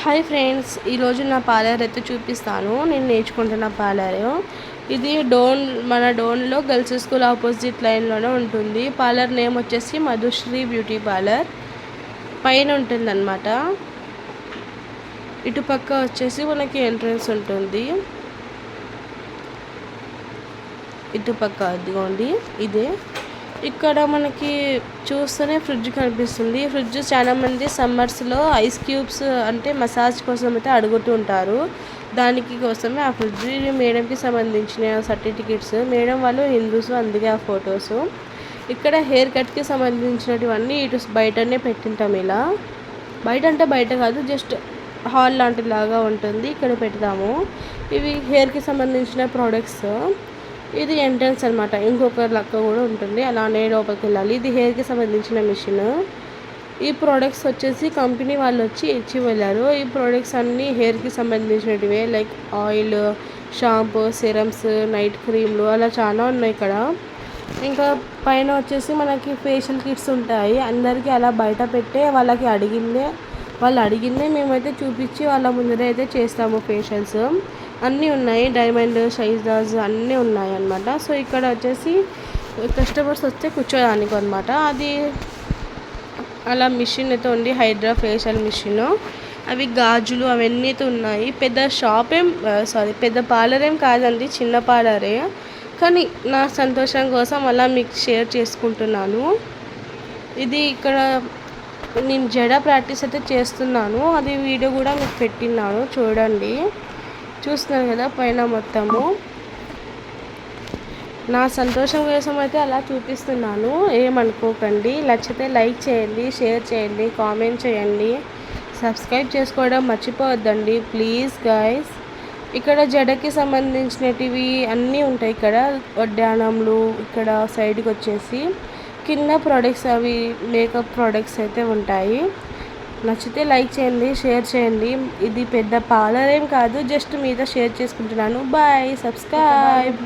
Hi friends, ఈరోజు నా parlour అయితే చూపిస్తాను. నేను నేర్చుకుంటున్న పార్లర్ ఇది మన డోన్లో గర్ల్స్ స్కూల్ ఆపోజిట్ లైన్లోనే ఉంటుంది. పార్లర్ నేమ్ వచ్చేసి మధుశ్రీ బ్యూటీ పార్లర్ పైన ఉంటుందన్నమాట. ఇటుపక్క వచ్చేసి మనకి ఎంట్రన్స్ ఉంటుంది. ఇటుపక్క అదిగోండి ఇదే. ఇక్కడ మనకి చూస్తేనే ఫ్రిడ్జ్ కనిపిస్తుంది. ఫ్రిడ్జ్ చాలా మంది సమ్మర్స్లో ఐస్ క్యూబ్స్ అంటే మసాజ్ కోసం అయితే అడుగుతూ ఉంటారు. దానికి కోసమే ఆ ఫ్రిడ్జ్. మేడంకి సంబంధించిన సర్టిఫికెట్స్. మేడం వాళ్ళు హిందూస్, అందుకే ఆ ఫొటోస్. ఇక్కడ హెయిర్ కట్కి సంబంధించినటువన్నీ ఇటు బయటనే పెట్టింటాం. ఇలా బయట అంటే బయట కాదు, జస్ట్ హాల్ లాంటి లాగా ఉంటుంది, ఇక్కడ పెడతాము. ఇవి హెయిర్కి సంబంధించిన ప్రోడక్ట్స్. ఇది ఎంట్రన్స్ అనమాట. ఇంకొక లక్క కూడా ఉంటుంది, అలానే లోపలికి వెళ్ళాలి. ఇది హెయిర్కి సంబంధించిన మిషన్. ఈ ప్రోడక్ట్స్ వచ్చేసి కంపెనీ వాళ్ళు వచ్చి ఇచ్చి వెళ్ళారు. ఈ ప్రోడక్ట్స్ అన్నీ హెయిర్కి సంబంధించినటివే, like oil, shampoo, serums, night క్రీమ్లు, అలా చాలా ఉన్నాయి ఇక్కడ. ఇంకా పైన వచ్చేసి మనకి ఫేషియల్ కిట్స్ ఉంటాయి. అందరికీ అలా బయట పెట్టే వాళ్ళు అడిగిందే మేమైతే చూపించి వాళ్ళ ముందరే అయితే చేస్తాము ఫేషియల్స్. అన్నీ ఉన్నాయి, డైమండ్ సైజెస్ అన్నీ ఉన్నాయి అన్నమాట. సో ఇక్కడ వచ్చేసి కస్టమర్స్ వస్తే కూర్చోడానికి అనమాట. అది అలా మిషన్ అయితే ఉంది, హైడ్రా ఫేషియల్ మిషన్. అవి గాజులు అవన్నీ అయితే ఉన్నాయి. పెద్ద పార్లర్ ఏం కాదండి, చిన్న పార్లరే. కానీ నా సంతోషం కోసం అలా మీకు షేర్ చేసుకుంటున్నాను. ఇది ఇక్కడ నేను జడ ప్రాక్టీస్ అయితే చేస్తున్నాను. అది వీడియో కూడా మీకు పెట్టినాను, చూడండి. చూస్తున్నారు కదా పైన మొత్తము. నా సంతోషం కోసం అయితే అలా చూపిస్తున్నాను, ఏమనుకోకండి. నచ్చితే లైక్ చేయండి, షేర్ చేయండి, కామెంట్ చేయండి, సబ్స్క్రైబ్ చేసుకోవడం మర్చిపోవద్దండి ప్లీజ్ గైస్. ఇక్కడ జడకి సంబంధించినటివి అన్నీ ఉంటాయి. ఇక్కడ వడ్డానంలు, ఇక్కడ సైడ్కి వచ్చేసి కింద ప్రోడక్ట్స్, అవి మేకప్ ప్రోడక్ట్స్ అయితే ఉంటాయి. నచ్చితే లైక్ చేయండి, షేర్ చేయండి. ఇది పెద్ద పార్లర్ ఏం కాదు, జస్ట్ మీతో షేర్ చేసుకుంటున్నాను. Bye, subscribe.